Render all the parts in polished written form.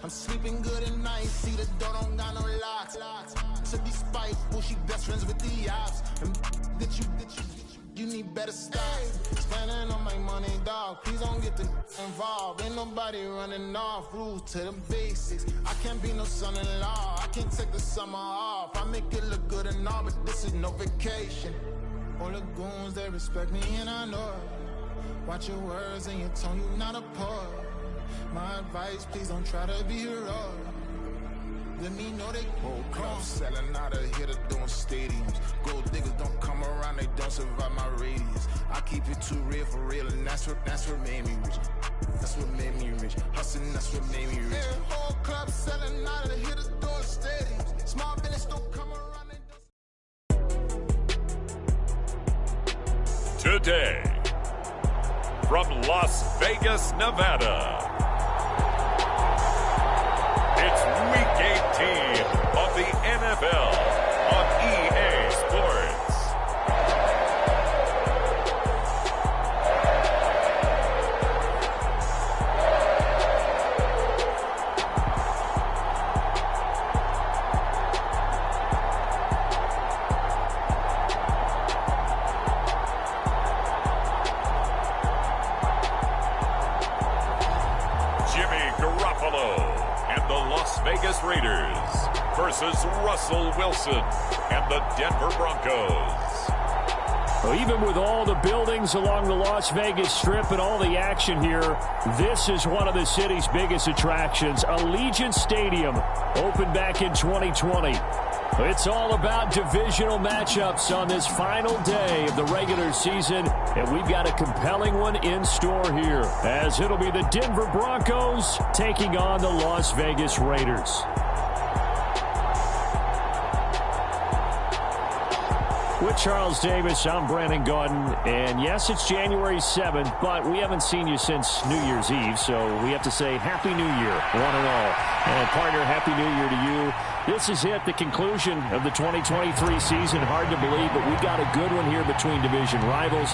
I'm sleeping good at night, see the door don't got no locks. To be spiteful, she best friends with the ops. And that you need better stop. Spending on my money, dog. Please don't get the involved. Ain't nobody running off. Rules to the basics. I can't be no son-in-law. I can't take the summer off. I make it look good and all, but this is no vacation. All the goons, they respect me and I know it. Watch your words and your tone, you not a poet. My advice, please don't try to be heroic. Let me know they whole club selling out of here to doing stadiums. Gold diggers don't come around, they don't survive my radius. I keep it too real for real, and that's what made me rich. That's what made me rich. Hustling, that's what made me rich. Yeah, whole club selling out of here to doing stadiums. Small business don't come around, they don't. Today, from Las Vegas, Nevada, it's Week 18 of the NFL on EA Sports. Vegas Raiders versus Russell Wilson and the Denver Broncos. Well, even with all the buildings along the Las Vegas Strip and all the action here, this is one of the city's biggest attractions. Allegiant Stadium opened back in 2020. It's all about divisional matchups on this final day of the regular season, and we've got a compelling one in store here, as it'll be the Denver Broncos taking on the Las Vegas Raiders. With Charles Davis, I'm Brandon Gaudin, and yes, it's January 7th, but we haven't seen you since New Year's Eve, so we have to say Happy New Year, one and all. And partner, Happy New Year to you. This is it, the conclusion of the 2023 season. Hard to believe, but we've got a good one here between division rivals.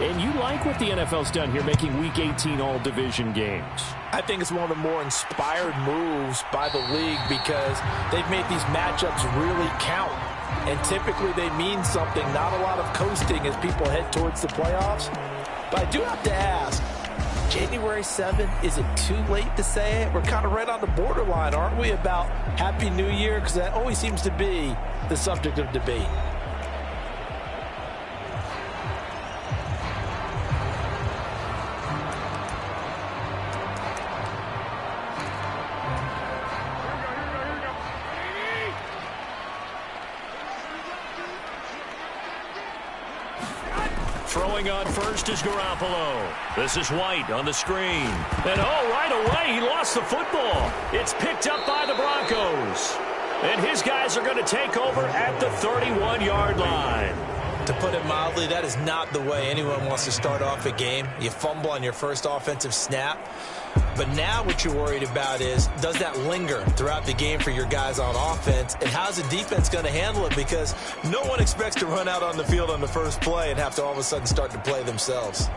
And you like what the NFL's done here, making Week 18 all-division games. I think it's one of the more inspired moves by the league because they've made these matchups really count. And typically they mean something, not a lot of coasting as people head towards the playoffs. But I do have to ask, January 7th, is it too late to say it? We're kind of right on the borderline, aren't we, about Happy New Year? Because that always seems to be the subject of debate. Throwing on first is Garoppolo. This is White on the screen. And right away, he lost the football. It's picked up by the Broncos. And his guys are going to take over at the 31-yard line. To put it mildly, that is not the way anyone wants to start off a game. You fumble on your first offensive snap. But now what you're worried about is, does that linger throughout the game for your guys on offense? And how's the defense going to handle it? Because no one expects to run out on the field on the first play and have to all of a sudden start to play themselves.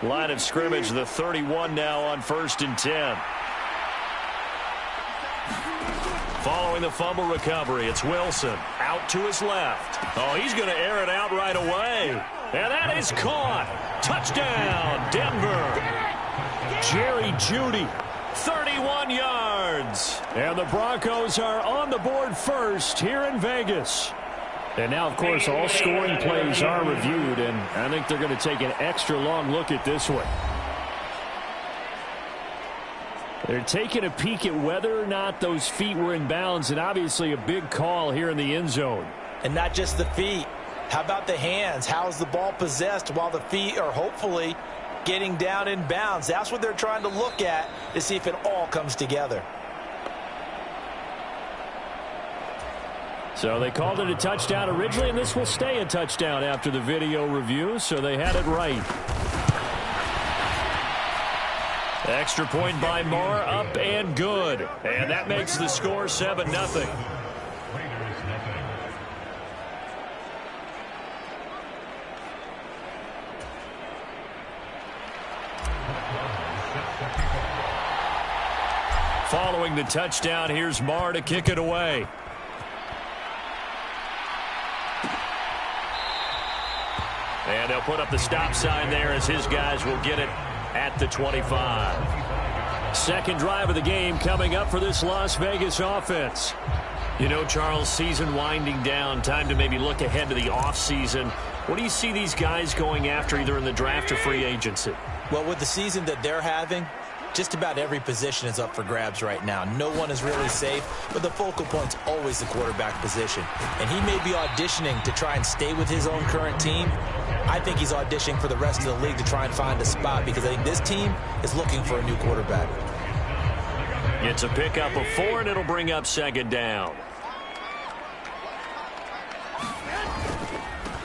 Line of scrimmage, the 31 now on 1st and 10. Following the fumble recovery, it's Wilson out to his left. Oh, he's going to air it out right away. And that is caught. Touchdown, Denver. Jerry Jeudy, 31 yards. And the Broncos are on the board first here in Vegas. And now, of course, all scoring plays are reviewed, and I think they're going to take an extra long look at this one. They're taking a peek at whether or not those feet were in bounds, and obviously a big call here in the end zone. And not just the feet. How about the hands? How is the ball possessed while the feet are hopefully getting down in bounds? That's what they're trying to look at to see if it all comes together. So they called it a touchdown originally, and this will stay a touchdown after the video review, so they had it right. Extra point by Moore, up and good. And that makes the score 7-0. Following the touchdown, here's Marr to kick it away. And they'll put up the stop sign there as his guys will get it at the 25. Second drive of the game coming up for this Las Vegas offense. You know, Charles, season winding down, time to maybe look ahead to the offseason. What do you see these guys going after either in the draft or free agency? Well, with the season that they're having, just about every position is up for grabs right now. No one is really safe, but the focal point's always the quarterback position. And he may be auditioning to try and stay with his own current team. I think he's auditioning for the rest of the league to try and find a spot because I think this team is looking for a new quarterback. It's a pickup of 4, and it'll bring up second down.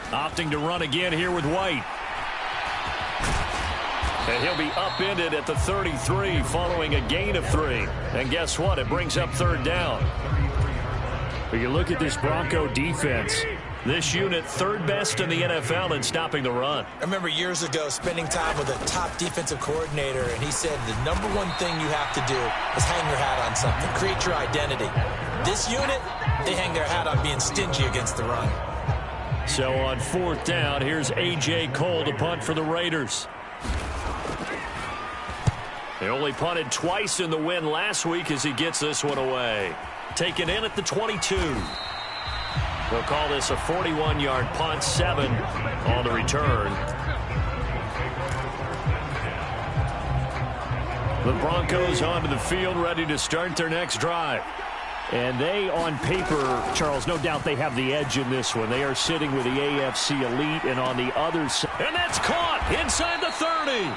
Opting to run again here with White. And he'll be upended at the 33 following a gain of 3. And guess what? It brings up third down. But you look at this Bronco defense. This unit third best in the NFL in stopping the run. I remember years ago spending time with a top defensive coordinator, and he said the number one thing you have to do is hang your hat on something. Create your identity. This unit, they hang their hat on being stingy against the run. So on fourth down, here's A.J. Cole to punt for the Raiders. They only punted twice in the win last week as he gets this one away. Taken in at the 22. They'll call this a 41-yard punt, 7 on the return. The Broncos onto the field, ready to start their next drive. And they, on paper, Charles, no doubt they have the edge in this one. They are sitting with the AFC elite, and on the other side. And that's caught inside the 30.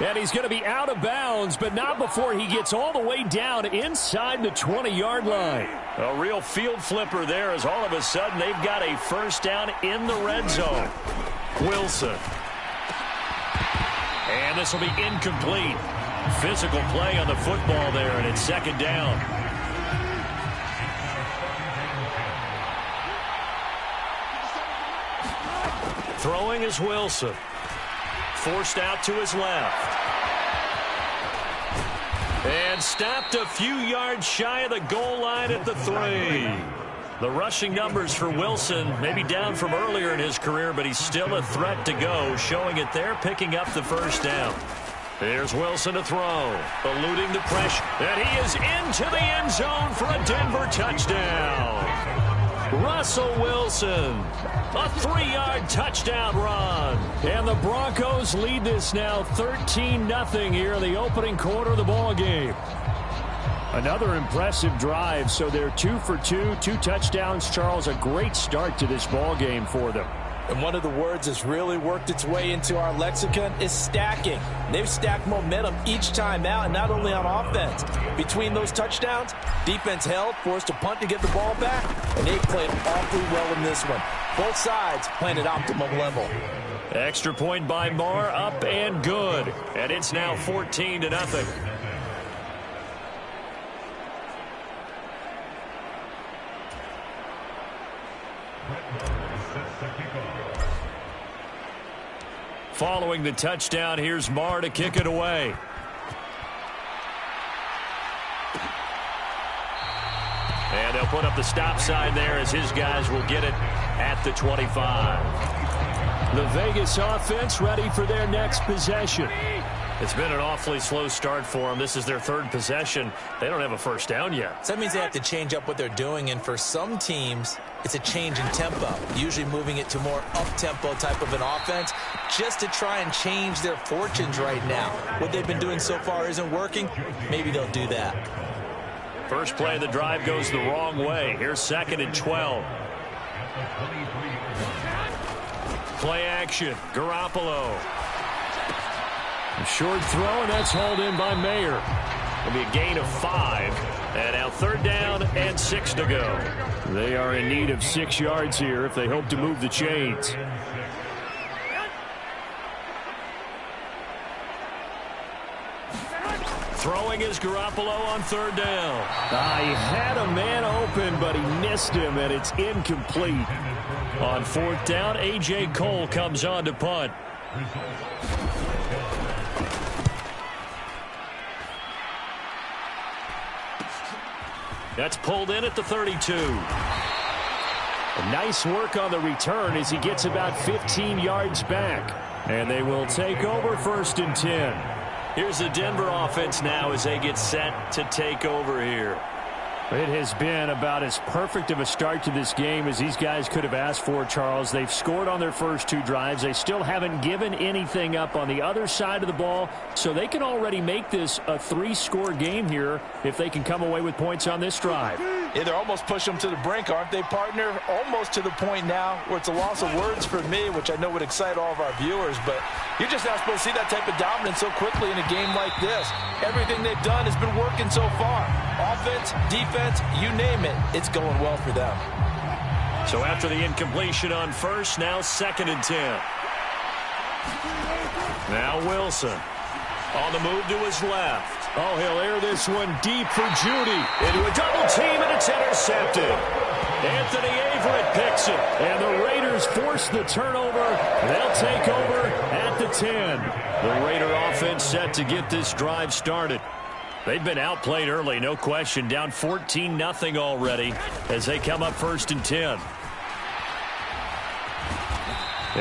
And he's going to be out of bounds, but not before he gets all the way down inside the 20-yard line. A real field flipper there as all of a sudden they've got a first down in the red zone. Wilson. And this will be incomplete. Physical play on the football there, and it's second down. Throwing is Wilson. Forced out to his left. And stopped a few yards shy of the goal line at the 3. The rushing numbers for Wilson maybe down from earlier in his career, but he's still a threat to go, showing it there, picking up the first down. Here's Wilson to throw, eluding the pressure. And he is into the end zone for a Denver touchdown. Russell Wilson, a 3-yard touchdown run. And the Broncos lead this now 13-0 here in the opening quarter of the ball game. Another impressive drive, so they're 2 for 2, 2 touchdowns. Charles, a great start to this ball game for them. And one of the words that's really worked its way into our lexicon is stacking. They've stacked momentum each time out, and not only on offense. Between those touchdowns, defense held, forced a punt to get the ball back, and they played awfully well in this one. Both sides playing at optimum level. Extra point by Marr, up and good. And it's now 14-0. Following the touchdown, here's Marr to kick it away. And they'll put up the stop sign there as his guys will get it at the 25. The Vegas offense ready for their next possession. It's been an awfully slow start for them. This is their third possession. They don't have a first down yet. So that means they have to change up what they're doing, and for some teams, it's a change in tempo, usually moving it to more up-tempo type of an offense just to try and change their fortunes right now. What they've been doing so far isn't working. Maybe they'll do that. First play of the drive goes the wrong way. Here's 2nd and 12. Play action. Garoppolo. A short throw, and that's hauled in by Mayer. It'll be a gain of 5. And now 3rd down and 6 to go. They are in need of 6 yards here if they hope to move the chains. Throwing is Garoppolo on 3rd down. He had a man open, but he missed him, and it's incomplete. On 4th down, A.J. Cole comes on to punt. That's pulled in at the 32. Nice work on the return as he gets about 15 yards back. And they will take over 1st and 10. Here's the Denver offense now as they get set to take over here. It has been about as perfect of a start to this game as these guys could have asked for, Charles. They've scored on their first 2 drives. They still haven't given anything up on the other side of the ball, so they can already make this a 3-score game here if they can come away with points on this drive. Yeah, they're almost pushing them to the brink, aren't they, partner? Almost to the point now where it's a loss of words for me, which I know would excite all of our viewers, but you're just not supposed to see that type of dominance so quickly in a game like this. Everything they've done has been working so far. Offense, defense, you name it, it's going well for them. So after the incompletion on first, now 2nd and 10. Now Wilson on the move to his left. Oh, he'll air this one deep for Judy. Into a double team, and it's intercepted. Anthony Averett picks it. And the Raiders force the turnover. They'll take over at the 10. The Raider offense set to get this drive started. They've been outplayed early, no question. Down 14-0 already as they come up 1st and 10.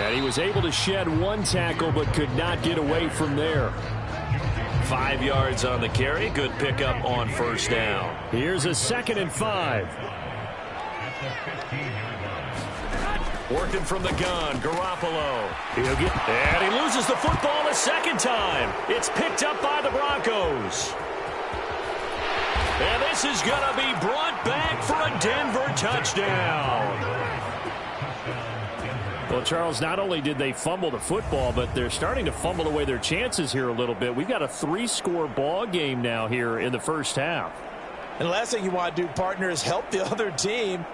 And he was able to shed 1 tackle but could not get away from there. 5 yards on the carry. Good pickup on 1st down. Here's a 2nd and 5. Working from the gun, Garoppolo. And he loses the football a 2nd time. It's picked up by the Broncos. And this is going to be brought back for a Denver touchdown. Well, Charles, not only did they fumble the football, but they're starting to fumble away their chances here a little bit. We've got a 3-score ball game now here in the first half. And the last thing you want to do, partner, is help the other team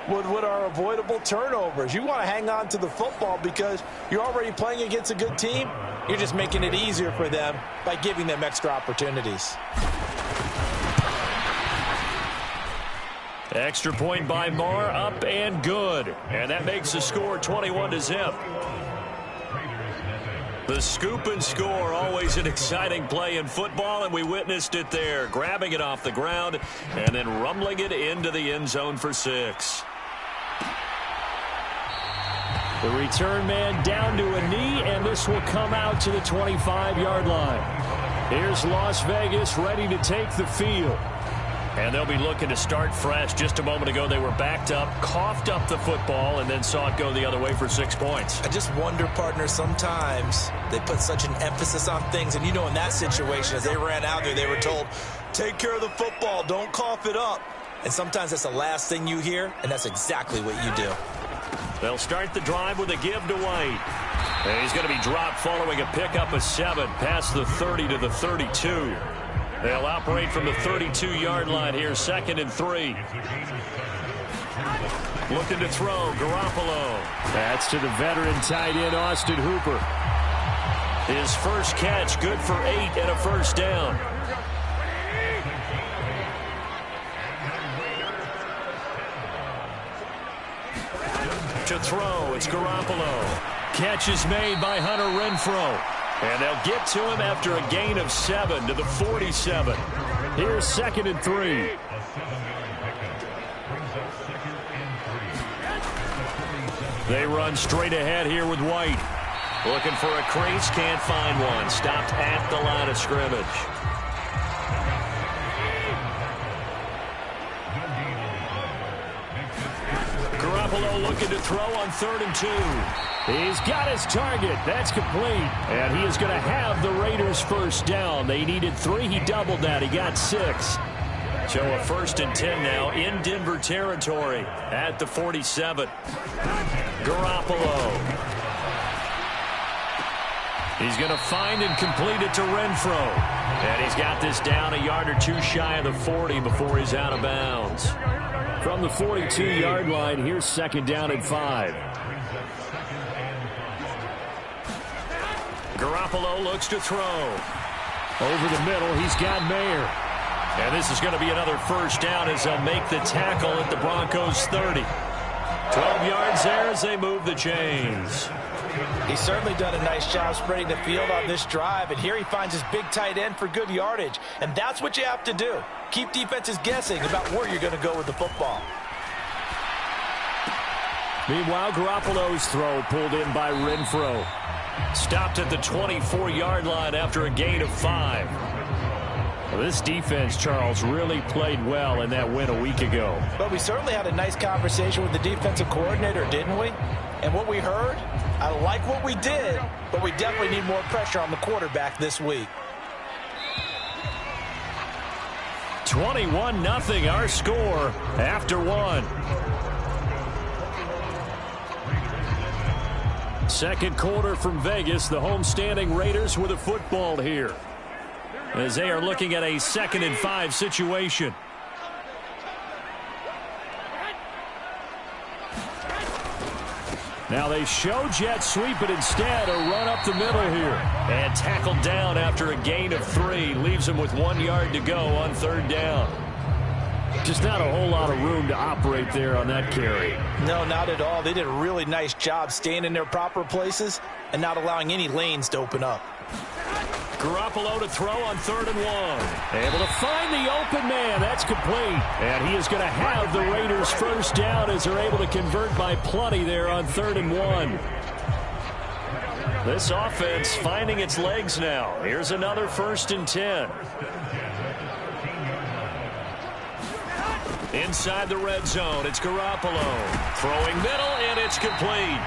with what are avoidable turnovers. You want to hang on to the football because you're already playing against a good team. You're just making it easier for them by giving them extra opportunities. Extra point by Marr, up and good. And that makes the score 21-0. The scoop and score, always an exciting play in football, and we witnessed it there. Grabbing it off the ground and then rumbling it into the end zone for 6. The return man down to a knee, and this will come out to the 25-yard line. Here's Las Vegas ready to take the field. And they'll be looking to start fresh. Just a moment ago, they were backed up, coughed up the football, and then saw it go the other way for 6 points. I just wonder, partner, sometimes they put such an emphasis on things. And, you know, in that situation, as they ran out there, they were told, take care of the football, don't cough it up. And sometimes that's the last thing you hear, and that's exactly what you do. They'll start the drive with a give to White. And he's going to be dropped following a pickup of 7 past the 30 to the 32. They'll operate from the 32-yard line here, 2nd and 3. Looking to throw, Garoppolo. That's to the veteran tight end, Austin Hooper. His first catch, good for 8 and a first down. To throw, it's Garoppolo. Catch is made by Hunter Renfrow. And they'll get to him after a gain of 7 to the 47. Here's 2nd and 3. They run straight ahead here with White. Looking for a crease, can't find one. Stopped at the line of scrimmage. Garoppolo looking to throw on 3rd and 2. He's got his target. That's complete. And he is going to have the Raiders first down. They needed 3. He doubled that. He got 6. So a 1st and 10 now in Denver territory at the 47. Garoppolo. He's going to find and complete it to Renfrow. And he's got this down a yard or 2 shy of the 40 before he's out of bounds. From the 42-yard line, here's 2nd down and 5. Garoppolo looks to throw. Over the middle, he's got Mayer. And this is going to be another first down as they'll make the tackle at the Broncos' 30. 12 yards there as they move the chains. He's certainly done a nice job spreading the field on this drive, and here he finds his big tight end for good yardage. And that's what you have to do. Keep defenses guessing about where you're going to go with the football. Meanwhile, Garoppolo's throw pulled in by Renfro. Stopped at the 24-yard line after a gain of 5. Well, this defense, Charles, really played well in that win a week ago. But we certainly had a nice conversation with the defensive coordinator, didn't we? And what we heard, I like what we did, but we definitely need more pressure on the quarterback this week. 21-0 our score after 1. Second quarter from Vegas. The homestanding Raiders with a football here, as they are looking at a 2nd and 5 situation. Now they show jet sweep, but instead a run up the middle here. And tackled down after a gain of 3. Leaves him with 1 yard to go on 3rd down. Just not a whole lot of room to operate there on that carry. No, not at all. They did a really nice job staying in their proper places and not allowing any lanes to open up. Garoppolo to throw on 3rd and 1. Able to find the open man. That's complete. And he is going to have the Raiders first down as they're able to convert by plenty there on 3rd and 1. This offense finding its legs now. Here's another 1st and 10. Inside the red zone, it's Garoppolo. Throwing middle, and it's complete.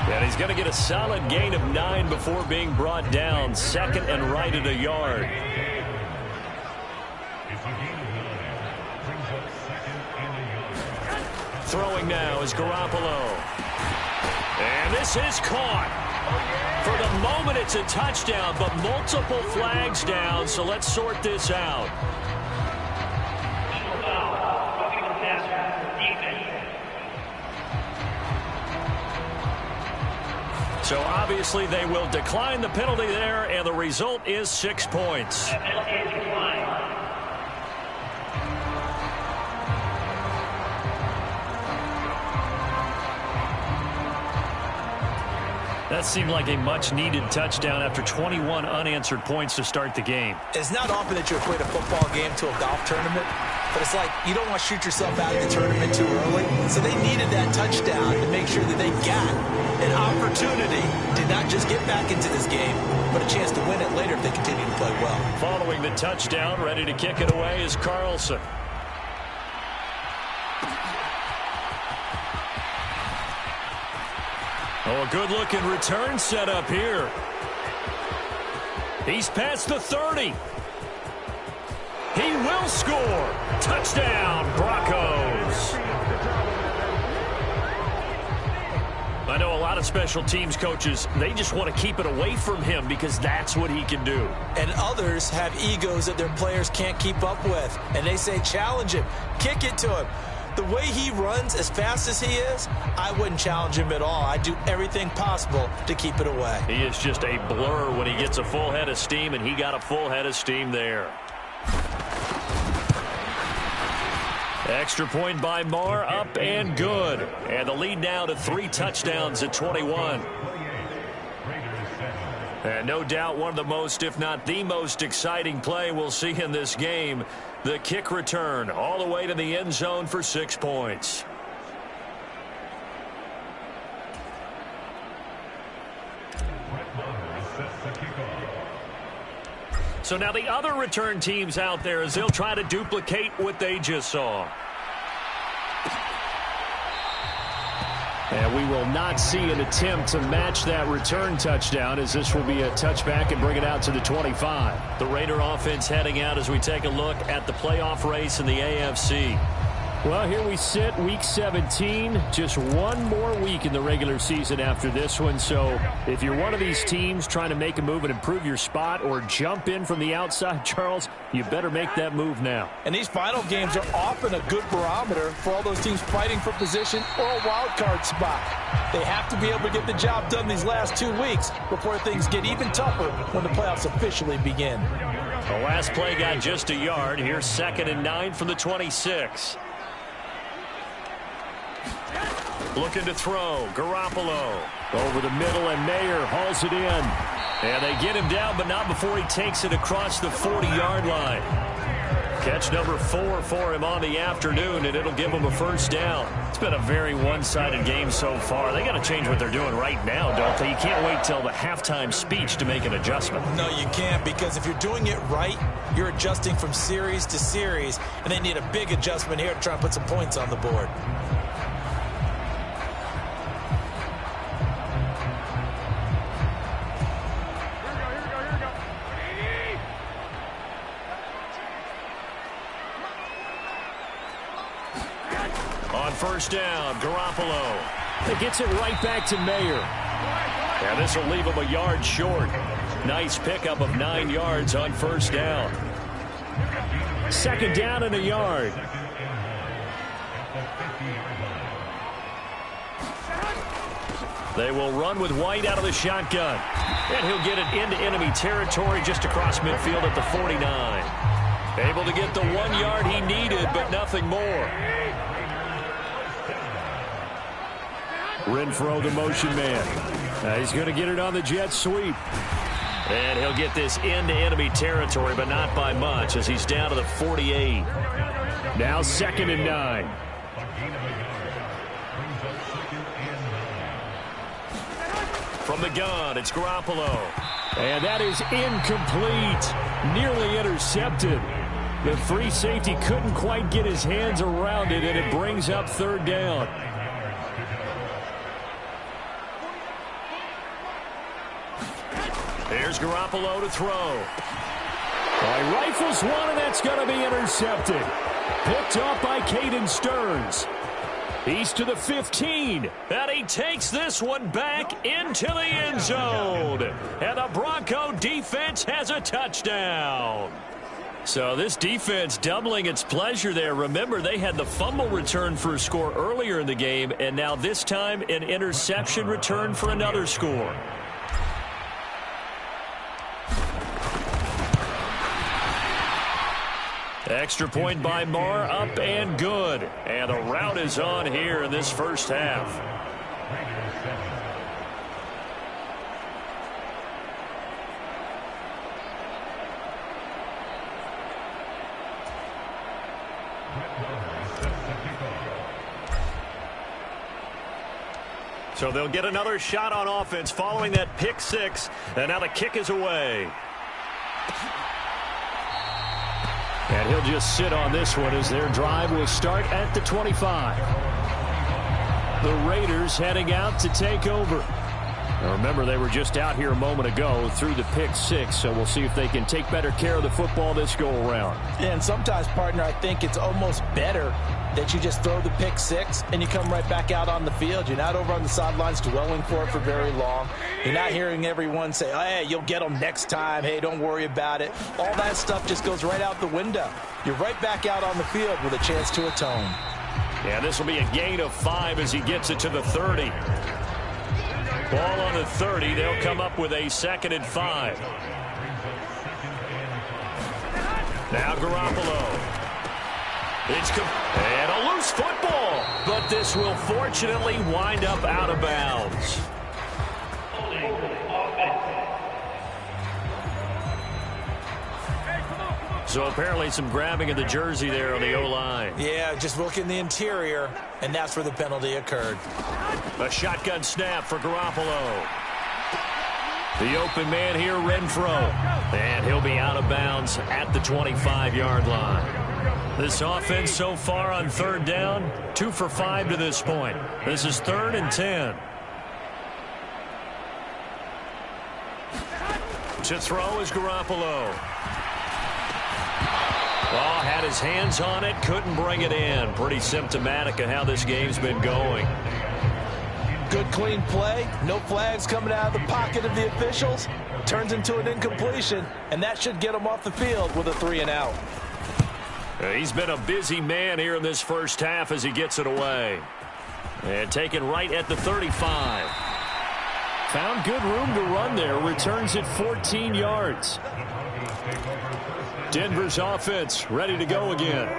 And he's going to get a solid gain of 9 before being brought down. 2nd and right at a yard. Throwing now is Garoppolo. And this is caught. For the moment, it's a touchdown, but multiple flags down, so let's sort this out. So obviously they will decline the penalty there, and the result is 6 points. That seemed like a much-needed touchdown after 21 unanswered points to start the game. It's not often that you equate a football game to a golf tournament, but it's like you don't want to shoot yourself out of the tournament too early. So they needed that touchdown to make sure that they got an opportunity to not just get back into this game, but a chance to win it later if they continue to play well. Following the touchdown, ready to kick it away is Carlson. Oh, a good-looking return set up here. He's past the 30. He will score. Touchdown, Broncos. I know a lot of special teams coaches, they just want to keep it away from him because that's what he can do. And others have egos that their players can't keep up with. And they say, challenge him, kick it to him. The way he runs as fast as he is, I wouldn't challenge him at all. I'd do everything possible to keep it away. He is just a blur when he gets a full head of steam, and he got a full head of steam there. Extra point by Marr, up and good. And the lead now to 3 touchdowns at 21. And no doubt one of the most, if not the most exciting play we'll see in this game. The kick return all the way to the end zone for 6 points. So now the other return teams out there as they'll try to duplicate what they just saw. And we will not see an attempt to match that return touchdown, as this will be a touchback and bring it out to the 25. The Raider offense heading out as we take a look at the playoff race in the AFC. Well, here we sit, Week 17. Just one more week in the regular season after this one. So if you're one of these teams trying to make a move and improve your spot or jump in from the outside, Charles, you better make that move now. And these final games are often a good barometer for all those teams fighting for position or a wild card spot. They have to be able to get the job done these last 2 weeks before things get even tougher when the playoffs officially begin. The last play got just a yard. Here's 2nd and 9 from the 26. Looking to throw. Garoppolo. Over the middle, and Mayer hauls it in. And they get him down, but not before he takes it across the 40-yard line. Catch number 4 for him on the afternoon, and it'll give him a first down. It's been a very one-sided game so far. They got to change what they're doing right now, don't they? You can't wait till the halftime speech to make an adjustment. No, you can't, because if you're doing it right, you're adjusting from series to series, and they need a big adjustment here to try and put some points on the board. On first down, Garoppolo. It gets it right back to Mayer. And this will leave him a yard short. Nice pickup of 9 yards on first down. Second down and a yard. They will run with White out of the shotgun. And he'll get it into enemy territory just across midfield at the 49. Able to get the 1 yard he needed, but nothing more. Renfro, the motion man. He's going to get it on the jet sweep. And he'll get this into enemy territory, but not by much, as he's down to the 48. Now 2nd and 9. From the gun, it's Garoppolo. And that is incomplete. Nearly intercepted. The free safety couldn't quite get his hands around it, and it brings up 3rd down. Here's Garoppolo to throw. He rifles one, and that's going to be intercepted. Picked off by Caden Stearns. He's to the 15. And he takes this one back into the end zone. And the Bronco defense has a touchdown. So this defense doubling its pleasure there. Remember, they had the fumble return for a score earlier in the game, and now this time an interception return for another score. Extra point by Marr, up and good. And a rout is on here in this first half. So they'll get another shot on offense following that pick 6. And now the kick is away. And he'll just sit on this one as their drive will start at the 25. The Raiders heading out to take over. Now remember, they were just out here a moment ago through the pick 6, so we'll see if they can take better care of the football this go-around. Yeah, and sometimes, partner, I think it's almost better that you just throw the pick 6 and you come right back out on the field. You're not over on the sidelines dwelling for it for very long. You're not hearing everyone say, oh, hey, you'll get them next time. Hey, don't worry about it. All that stuff just goes right out the window. You're right back out on the field with a chance to atone. Yeah, this will be a gain of 5 as he gets it to the 30. Ball on the 30. They'll come up with a 2nd and 5. Now Garoppolo. And a loose football, but this will fortunately wind up out of bounds. So apparently some grabbing of the jersey there on the O-line. Yeah, just look in the interior, and that's where the penalty occurred. A shotgun snap for Garoppolo. The open man here, Renfro. And he'll be out of bounds at the 25-yard line. This offense so far on 3rd down, 2 for 5 to this point. This is 3rd and 10. To throw is Garoppolo. Oh, had his hands on it, couldn't bring it in. Pretty symptomatic of how this game's been going. Good clean play, no flags coming out of the pocket of the officials. Turns into an incompletion, and that should get him off the field with a 3 and out. He's been a busy man here in this first half as he gets it away. And taken right at the 35. Found good room to run there. Returns it 14 yards. Denver's offense ready to go again.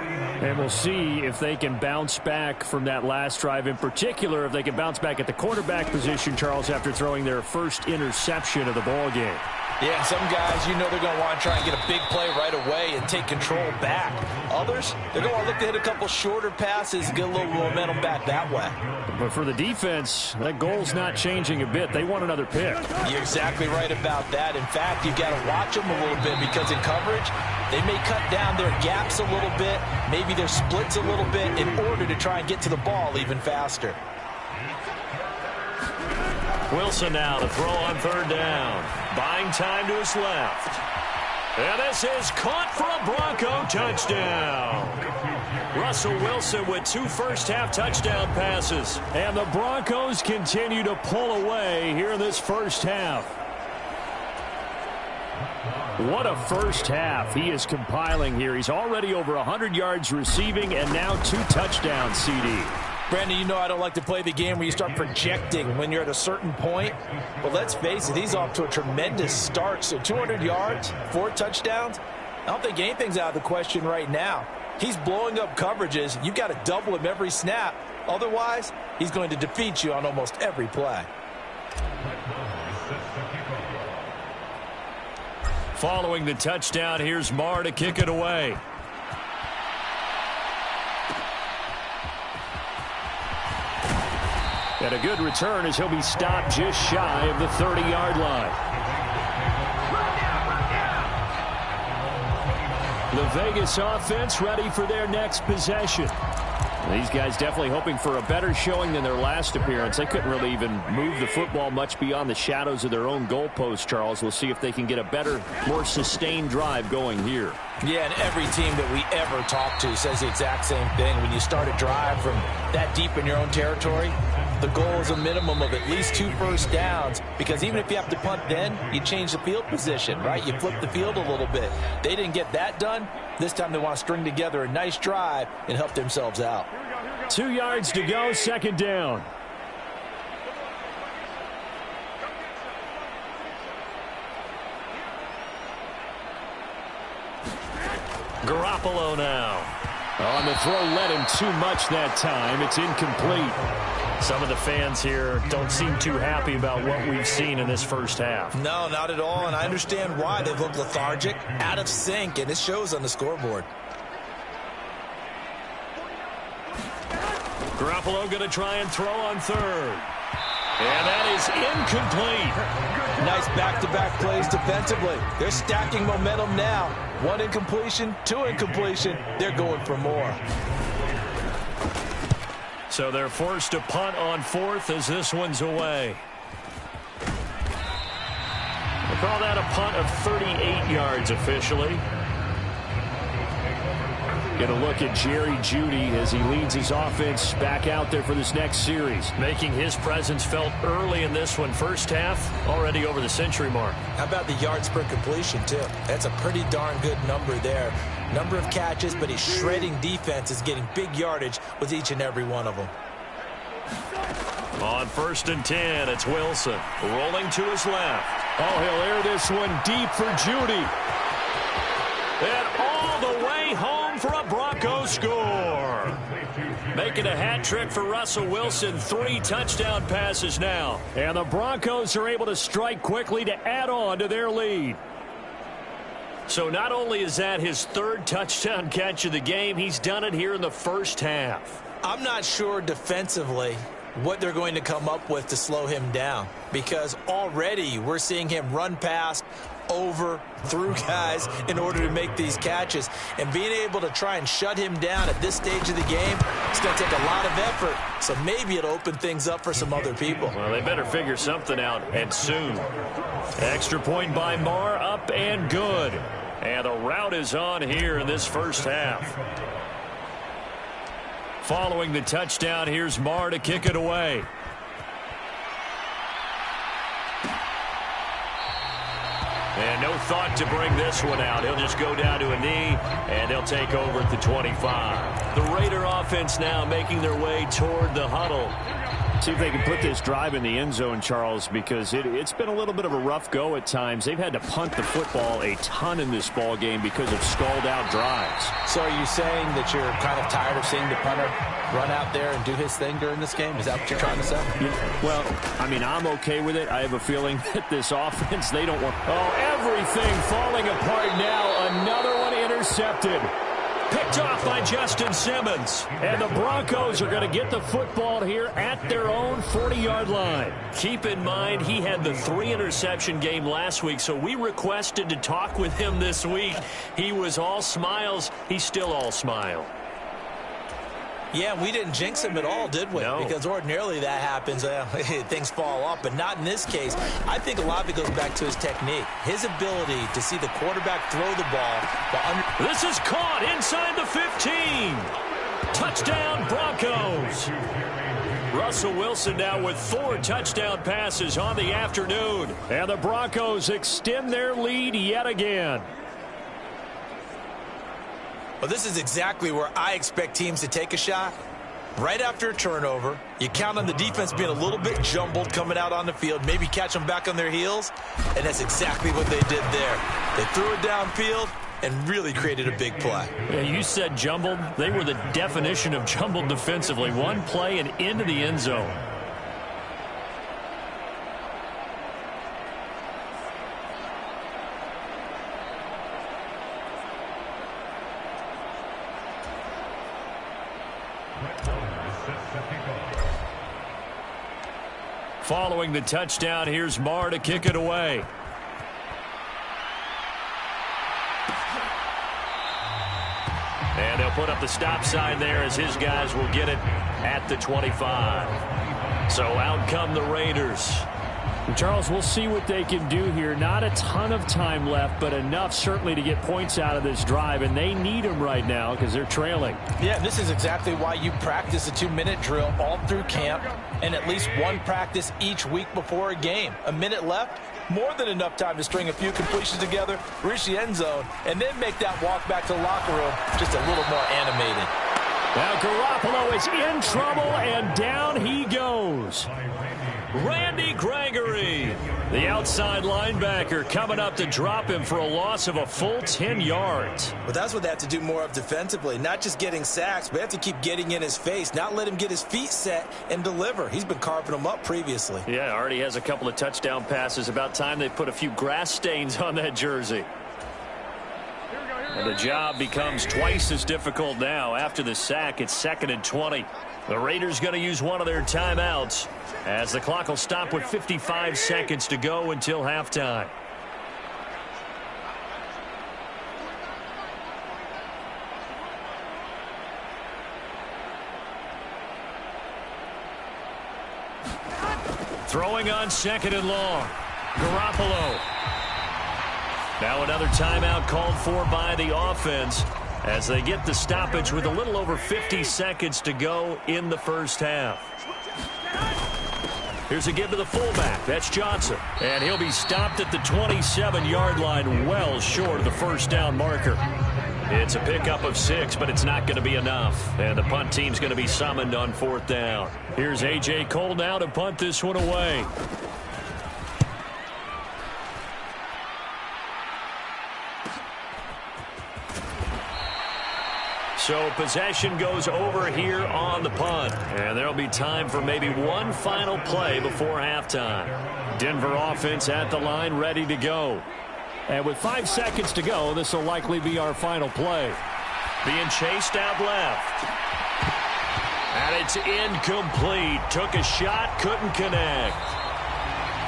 And we'll see if they can bounce back from that last drive. In particular, if they can bounce back at the quarterback position, Charles, after throwing their first interception of the ball game. Yeah, some guys, you know they're going to want to try and get a big play right away and take control back. Others, they're going to look to hit a couple shorter passes and get a little momentum back that way. But for the defense, that goal's not changing a bit. They want another pick. You're exactly right about that. In fact, you've got to watch them a little bit because in coverage, they may cut down their gaps a little bit, maybe their splits a little bit in order to try and get to the ball even faster. Wilson now to throw on third down. Buying time to his left. And this is caught for a Bronco touchdown. Russell Wilson with 2 first-half touchdown passes. And the Broncos continue to pull away here in this first half. What a first half he is compiling here. He's already over 100 yards receiving and now 2 touchdowns, CD. Brandon, you know I don't like to play the game where you start projecting when you're at a certain point. But let's face it, he's off to a tremendous start. So 200 yards, 4 touchdowns. I don't think anything's out of the question right now. He's blowing up coverages. You've got to double him every snap. Otherwise, he's going to defeat you on almost every play. Following the touchdown, here's Marr to kick it away. And a good return as he'll be stopped just shy of the 30-yard line. The Vegas offense ready for their next possession. These guys definitely hoping for a better showing than their last appearance. They couldn't really even move the football much beyond the shadows of their own goalpost, Charles. We'll see if they can get a better, more sustained drive going here. Yeah, and every team that we ever talk to says the exact same thing. When you start a drive from that deep in your own territory, the goal is a minimum of at least 2 first downs, because even if you have to punt then, you change the field position, right? You flip the field a little bit. They didn't get that done. This time they want to string together a nice drive and help themselves out. 2 yards to go, second down. Garoppolo now. On the throw, led him too much that time. It's incomplete. Some of the fans here don't seem too happy about what we've seen in this first half. No, not at all, and I understand why. They've looked lethargic, out of sync, and it shows on the scoreboard. Garoppolo going to try and throw on third. And that is incomplete. Nice back-to-back plays defensively. They're stacking momentum now. 1 incompletion, 2 incompletion. They're going for more. So they're forced to punt on 4th as this one's away. We'll call that a punt of 38 yards officially. Get a look at Jerry Jeudy as he leads his offense back out there for this next series. Making his presence felt early in this one. First half, already over the century mark. How about the yards per completion, too? That's a pretty darn good number there. Number of catches, but his shredding defense is getting big yardage with each and every one of them. On 1st and 10, it's Wilson rolling to his left. Oh, he'll air this one deep for Jeudy. And all the way home for a Broncos score. Making a hat trick for Russell Wilson. 3 touchdown passes now. And the Broncos are able to strike quickly to add on to their lead. So not only is that his 3rd touchdown catch of the game, he's done it here in the first half. I'm not sure defensively what they're going to come up with to slow him down, because already we're seeing him run past, over, through guys in order to make these catches. And being able to try and shut him down at this stage of the game, it's going to take a lot of effort. So maybe it'll open things up for some other people. Well, they better figure something out, and soon. Extra point by Marr, up and good. And the route is on here in this first half. Following the touchdown, here's Marr to kick it away. And no thought to bring this one out. He'll just go down to a knee, and they'll take over at the 25. The Raider offense now making their way toward the huddle. See if they can put this drive in the end zone, Charles, because it's been a little bit of a rough go at times. They've had to punt the football a ton in this ball game because of stalled-out drives. So are you saying that you're kind of tired of seeing the punter run out there and do his thing during this game? Is that what you're trying to say? Well, I mean, I'm okay with it. I have a feeling that this offense, they don't want... Oh, everything falling apart now. Another one intercepted. Picked off by Justin Simmons. And the Broncos are going to get the football here at their own 40-yard line. Keep in mind, he had the 3-interception game last week, so we requested to talk with him this week. He was all smiles. He's still all smile. Yeah, we didn't jinx him at all, did we? No. Because ordinarily that happens. Things fall off, but not in this case. I think a lot of it goes back to his technique. His ability to see the quarterback throw the ball. This is caught inside the 15. Touchdown, Broncos. Russell Wilson now with 4 touchdown passes on the afternoon. And the Broncos extend their lead yet again. Well, this is exactly where I expect teams to take a shot. Right after a turnover, you count on the defense being a little bit jumbled coming out on the field, maybe catch them back on their heels, and that's exactly what they did there. They threw it downfield and really created a big play. Yeah, you said jumbled. They were the definition of jumbled defensively. One play and into the end zone. Following the touchdown, here's Marr to kick it away. And they'll put up the stop sign there as his guys will get it at the 25. So out come the Raiders. Charles, we'll see what they can do here. Not a ton of time left, but enough certainly to get points out of this drive, and they need them right now because they're trailing. Yeah, this is exactly why you practice a 2-minute drill all through camp and at least one practice each week before a game. A minute left, more than enough time to string a few completions together, reach the end zone, and then make that walk back to the locker room just a little more animated. Now Garoppolo is in trouble, and down he goes. Randy Gregory, the outside linebacker, coming up to drop him for a loss of a full 10 yards. But that's what they have to do more of defensively, not just getting sacks, but they have to keep getting in his face, not let him get his feet set and deliver. He's been carving them up previously. Yeah, already has a couple of touchdown passes. About time they put a few grass stains on that jersey. And the job becomes twice as difficult now. After the sack, it's 2nd and 20. The Raiders going to use one of their timeouts as the clock will stop with 55 seconds to go until halftime. Throwing on 2nd and long. Garoppolo. Now another timeout called for by the offense as they get the stoppage with a little over 50 seconds to go in the first half. Here's a give to the fullback. That's Johnson. And he'll be stopped at the 27-yard line, well short of the first down marker. It's a pickup of 6, but it's not going to be enough. And the punt team's going to be summoned on 4th down. Here's A.J. Cole now to punt this one away. So possession goes over here on the punt. And there'll be time for maybe one final play before halftime. Denver offense at the line, ready to go. And with 5 seconds to go, this will likely be our final play. Being chased out left. And it's incomplete. Took a shot, couldn't connect.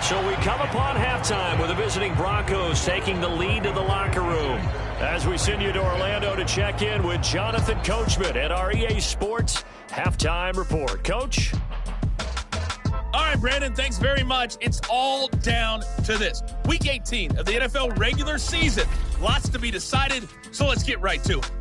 So we come upon halftime with the visiting Broncos taking the lead to the locker room. As we send you to Orlando to check in with Jonathan Coachman at our EA Sports Halftime Report. Coach? All right, Brandon, thanks very much. It's all down to this. Week 18 of the NFL regular season. Lots to be decided, so let's get right to it.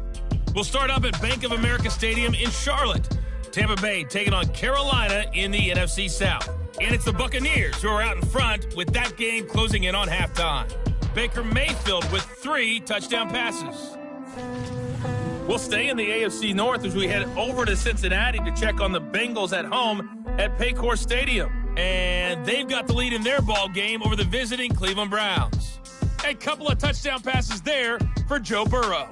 We'll start up at Bank of America Stadium in Charlotte. Tampa Bay taking on Carolina in the NFC South. And it's the Buccaneers who are out in front with that game closing in on halftime. Baker Mayfield with 3 touchdown passes. We'll stay in the AFC North as we head over to Cincinnati to check on the Bengals at home. at Paycor Stadium. And they've got the lead in their ball game over the visiting Cleveland Browns. A couple of touchdown passes there for Joe Burrow.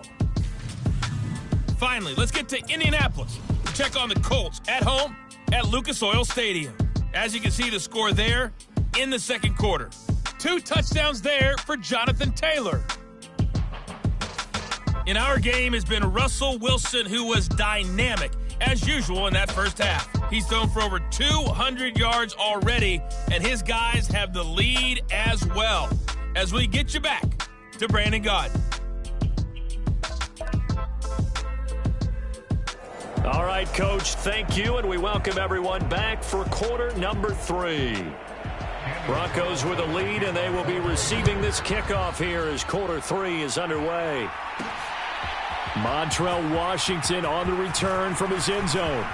Finally, let's get to Indianapolis. Check on the Colts at home at Lucas Oil Stadium. As you can see, the score there in the second quarter. 2 touchdowns there for Jonathan Taylor. In our game has been Russell Wilson, who was dynamic as usual in that first half. He's thrown for over 200 yards already, and his guys have the lead as well. As we get you back to Brandon Gaudin. All right, Coach, thank you, and we welcome everyone back for quarter number 3. Broncos with a lead, and they will be receiving this kickoff here as quarter 3 is underway. Montrell Washington on the return from his end zone,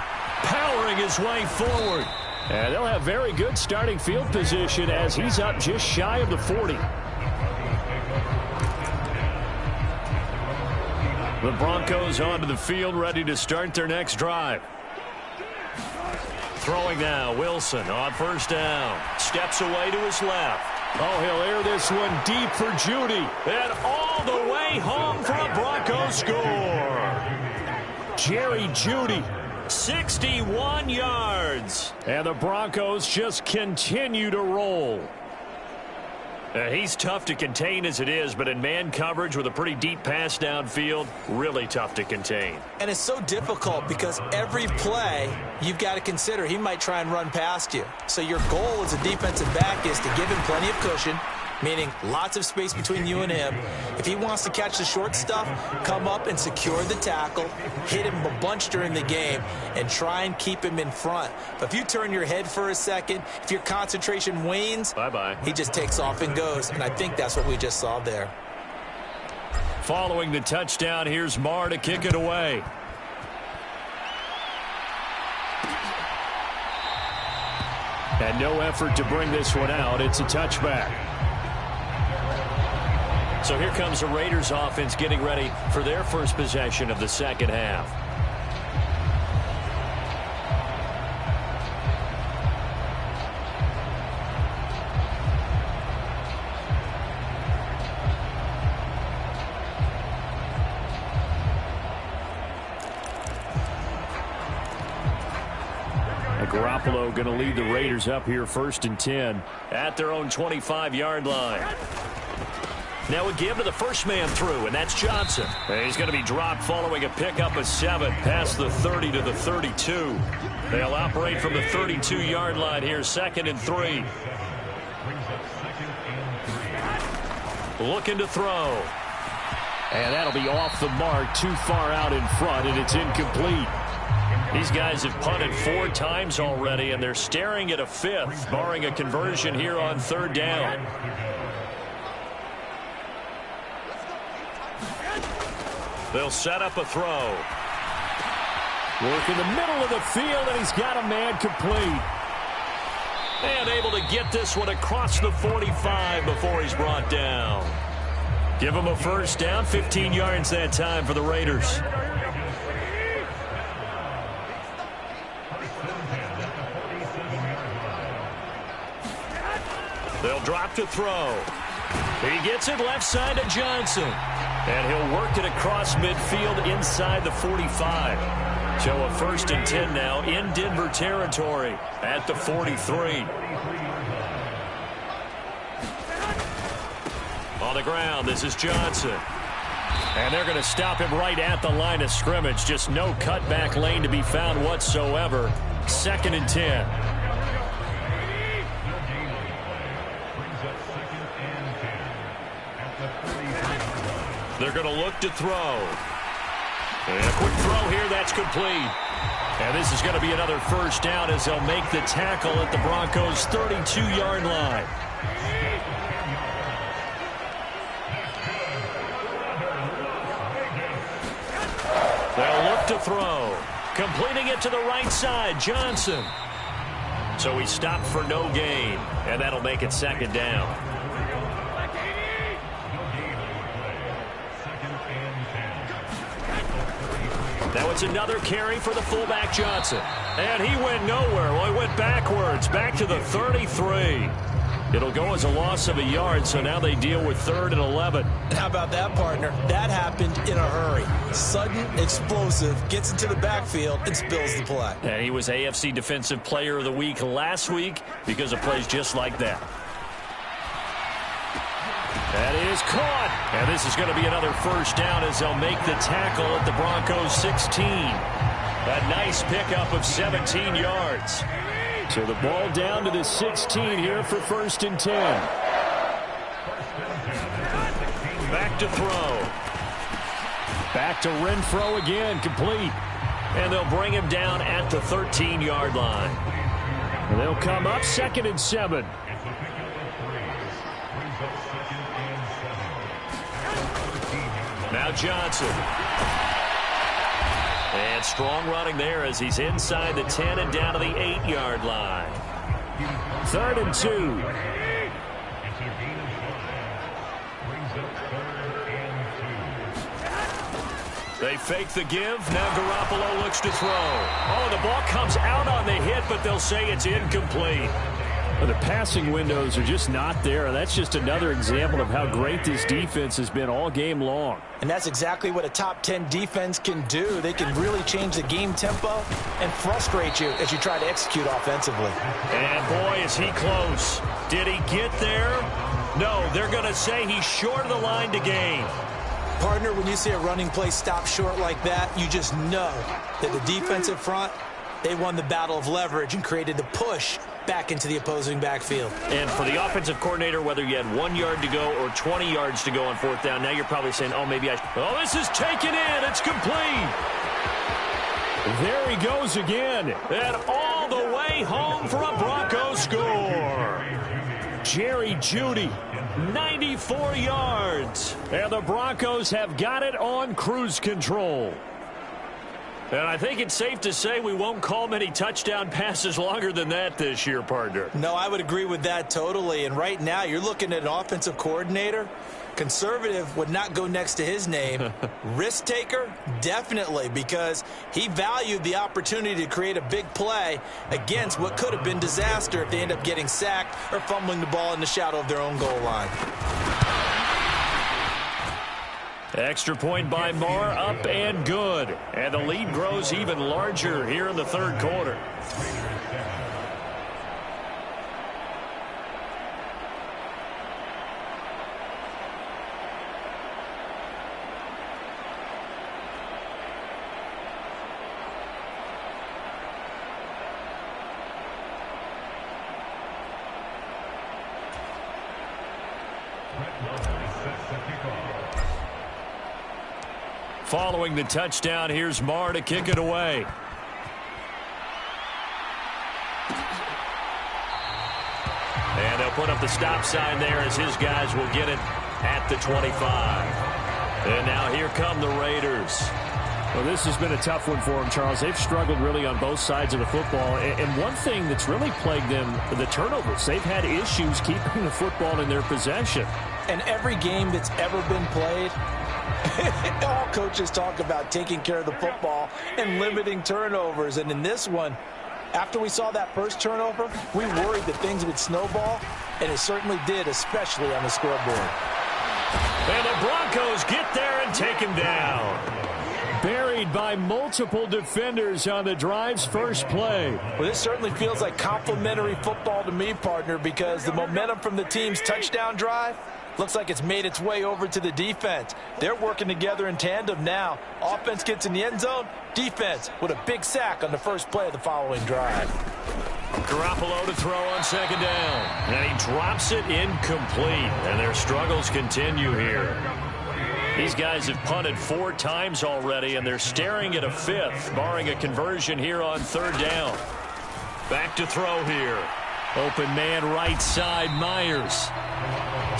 powering his way forward. And they'll have very good starting field position as he's up just shy of the 40. The Broncos onto the field, ready to start their next drive. Throwing now, Wilson on first down. Steps away to his left. Oh, he'll air this one deep for Judy. And all the way home for a Broncos score. Jerry Judy, 61 yards. And the Broncos just continue to roll. He's tough to contain as it is, but in man coverage with a pretty deep pass downfield, really tough to contain. And it's so difficult because every play you've got to consider he might try and run past you. So your goal as a defensive back is to give him plenty of cushion, meaning lots of space between you and him. If he wants to catch the short stuff, come up and secure the tackle, hit him a bunch during the game, and try and keep him in front. But if you turn your head for a second, if your concentration wanes, bye-bye. He just takes off and goes, and I think that's what we just saw there. Following the touchdown, here's Marr to kick it away. And no effort to bring this one out. It's a touchback. So here comes the Raiders offense getting ready for their first possession of the second half. Garoppolo going to lead the Raiders up here 1st and 10 at their own 25-yard line. Now a give to the first man through, and that's Johnson. And he's going to be dropped following a pickup of 7 past the 30 to the 32. They'll operate from the 32-yard line here, 2nd and 3. Looking to throw. And that'll be off the mark, too far out in front, and it's incomplete. These guys have punted 4 times already, and they're staring at a 5th, barring a conversion here on 3rd down. They'll set up a throw. Work in the middle of the field, and he's got a man complete. And able to get this one across the 45 before he's brought down. Give him a first down, 15 yards that time for the Raiders. They'll drop to throw. He gets it left side to Johnson. And he'll work it across midfield inside the 45. So a 1st and 10 now in Denver territory at the 43. On the ground, this is Johnson. And they're going to stop him right at the line of scrimmage. Just no cutback lane to be found whatsoever. 2nd and 10. They're going to look to throw. And a quick throw here, that's complete. And this is going to be another first down as they'll make the tackle at the Broncos' 32-yard line. They'll look to throw. Completing it to the right side, Johnson. So he stopped for no gain, and that'll make it 2nd down. Now it's another carry for the fullback Johnson. And he went nowhere. Well, he went backwards, back to the 33. It'll go as a loss of a yard, so now they deal with 3rd and 11. How about that, partner? That happened in a hurry. Sudden, explosive, gets into the backfield, and spills the play. And he was AFC Defensive Player of the Week last week because of plays just like that. That is caught. And this is going to be another first down as they'll make the tackle at the Broncos 16. A nice pickup of 17 yards. So the ball down to the 16 here for 1st and 10. Back to throw. Back to Renfro again, complete. And they'll bring him down at the 13-yard line. And they'll come up 2nd and 7. Now Johnson. And strong running there as he's inside the 10 and down to the 8-yard line. 3rd and 2. They fake the give. Now Garoppolo looks to throw. Oh, the ball comes out on the hit, but they'll say it's incomplete. Well, the passing windows are just not there. That's just another example of how great this defense has been all game long. And that's exactly what a top 10 defense can do. They can really change the game tempo and frustrate you as you try to execute offensively. And boy, is he close. Did he get there? No, they're going to say he's short of the line to gain. Partner, when you see a running play stop short like that, you just know that the defensive front, they won the battle of leverage and created the push back into the opposing backfield. And for the offensive coordinator, whether you had 1 yard to go or 20 yards to go on 4th down, now you're probably saying, oh, maybe I should. Oh, this is taken in. It's complete. There he goes again. And all the way home for a Broncos score. Jerry Jeudy, 94 yards. And the Broncos have got it on cruise control. And I think it's safe to say we won't call many touchdown passes longer than that this year, partner. No, I would agree with that totally. And right now, you're looking at an offensive coordinator. Conservative would not go next to his name. Risk taker, definitely, because he valued the opportunity to create a big play against what could have been disaster if they end up getting sacked or fumbling the ball in the shadow of their own goal line. Extra point by Marr, up and good. And the lead grows even larger here in the 3rd quarter. Following the touchdown, here's Marr to kick it away. And they'll put up the stop sign there as his guys will get it at the 25. And now here come the Raiders. Well, this has been a tough one for them, Charles. They've struggled really on both sides of the football. And one thing that's really plagued them, the turnovers. They've had issues keeping the football in their possession. And every game that's ever been played, all coaches talk about taking care of the football and limiting turnovers. And in this one, after we saw that first turnover, we worried that things would snowball, and it certainly did, especially on the scoreboard. And the Broncos get there and take him down. Buried by multiple defenders on the drive's first play. Well, this certainly feels like complimentary football to me, partner, because the momentum from the team's touchdown drive looks like it's made its way over to the defense. They're working together in tandem now. Offense gets in the end zone. Defense with a big sack on the first play of the following drive. Garoppolo to throw on 2nd down. And he drops it incomplete. And their struggles continue here. These guys have punted 4 times already, and they're staring at a 5th, barring a conversion here on 3rd down. Back to throw here. Open man right side, Myers.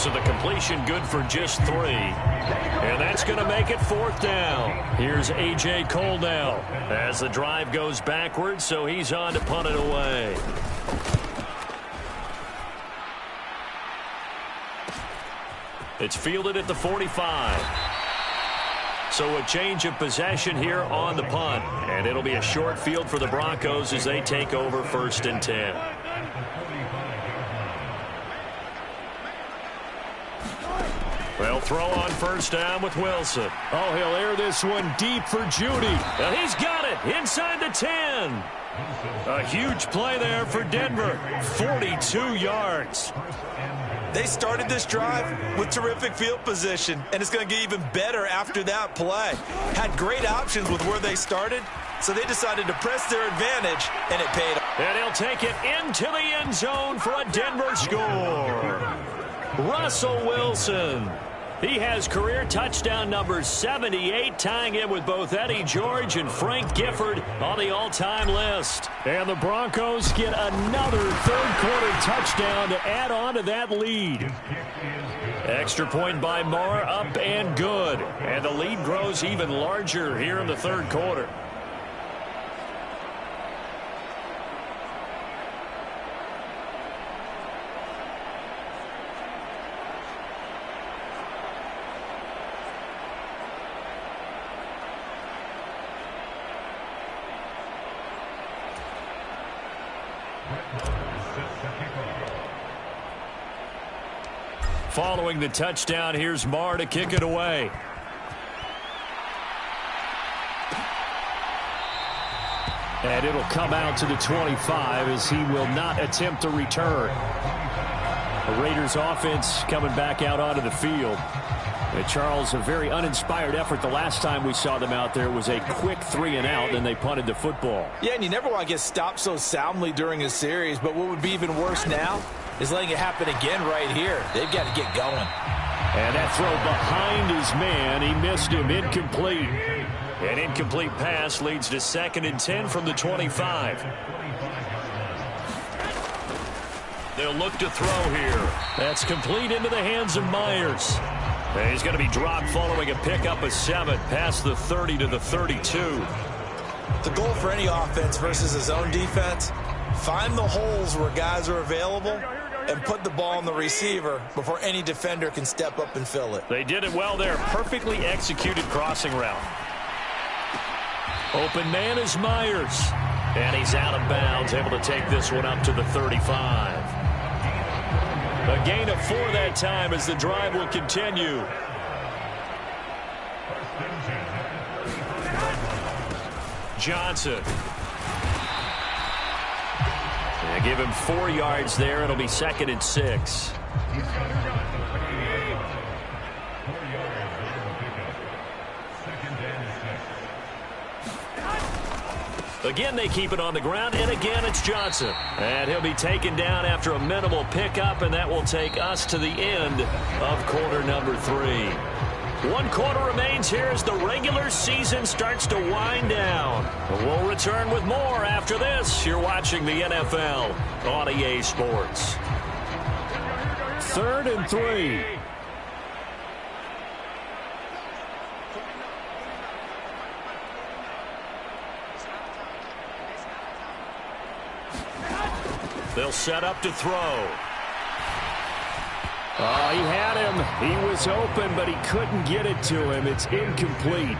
So the completion good for just 3. And that's going to make it 4th down. Here's A.J. Cole now as the drive goes backwards, so he's on to punt it away. It's fielded at the 45. So a change of possession here on the punt. And it'll be a short field for the Broncos as they take over 1st and 10. They'll throw on 1st down with Wilson. Oh, he'll air this one deep for Judy. And he's got it inside the 10. A huge play there for Denver. 42 yards. They started this drive with terrific field position, and it's going to get even better after that play. Had great options with where they started, so they decided to press their advantage, and it paid off. And he'll take it into the end zone for a Denver score. Russell Wilson. He has career touchdown number 78, tying him with both Eddie George and Frank Gifford on the all-time list. And the Broncos get another third-quarter touchdown to add on to that lead. Extra point by Marr, up and good. And the lead grows even larger here in the third quarter. Following the touchdown, here's Marr to kick it away. And it'll come out to the 25 as he will not attempt a return. The Raiders offense coming back out onto the field. And Charles, a very uninspired effort. The last time we saw them out there was a quick 3-and-out, and they punted the football. Yeah, and you never want to get stopped so soundly during a series, but what would be even worse now is letting it happen again right here. They've got to get going. And that throw behind his man, he missed him, incomplete. An incomplete pass leads to 2nd and 10 from the 25. They'll look to throw here. That's complete into the hands of Myers. And he's going to be dropped following a pickup of 7 past the 30 to the 32. The goal for any offense versus his own defense, find the holes where guys are available and put the ball on the receiver before any defender can step up and fill it. They did it well there. Perfectly executed crossing route. Open man is Myers. And he's out of bounds, able to take this one up to the 35. A gain of 4 that time as the drive will continue. Johnson. They give him 4 yards there. It'll be 2nd and 6. Again, they keep it on the ground, and again, it's Johnson. And he'll be taken down after a minimal pickup, and that will take us to the end of quarter number 3. 1 quarter remains here as the regular season starts to wind down. We'll return with more after this. You're watching the NFL on EA Sports. 3rd and 3. They'll set up to throw. Oh, he had him. He was open, but he couldn't get it to him. It's incomplete.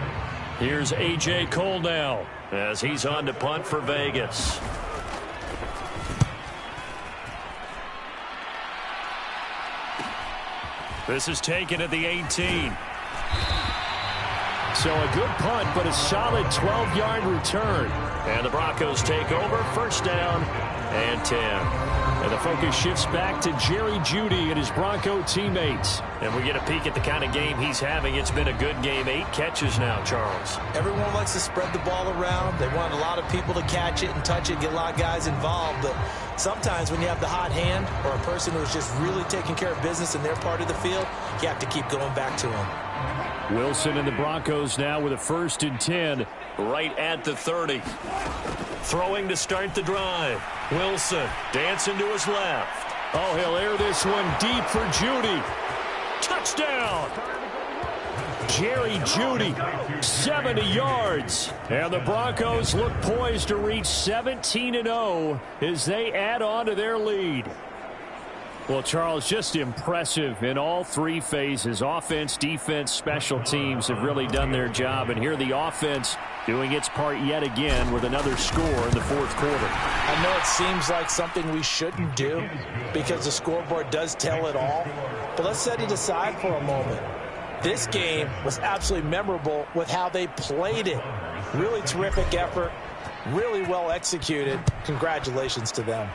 Here's A.J. Cole now as he's on to punt for Vegas. This is taken at the 18. So a good punt, but a solid 12-yard return. And the Broncos take over, 1st down and 10. And the focus shifts back to Jerry Jeudy and his Bronco teammates. And we get a peek at the kind of game he's having. It's been a good game. 8 catches now, Charles. Everyone likes to spread the ball around. They want a lot of people to catch it and touch it, get a lot of guys involved. But sometimes when you have the hot hand or a person who's just really taking care of business in their part of the field, you have to keep going back to them. Wilson and the Broncos now with a 1st and 10 right at the 30. Throwing to start the drive. Wilson dancing to his left. Oh, he'll air this one deep for Jeudy. Touchdown! Jerry Jeudy, 70 yards. And the Broncos look poised to reach 17-0 as they add on to their lead. Well, Charles, just impressive in all three phases. Offense, defense, special teams have really done their job. And here the offense doing its part yet again with another score in the fourth quarter. I know it seems like something we shouldn't do because the scoreboard does tell it all. But let's set it aside for a moment. This game was absolutely memorable with how they played it. Really terrific effort, really well executed. Congratulations to them.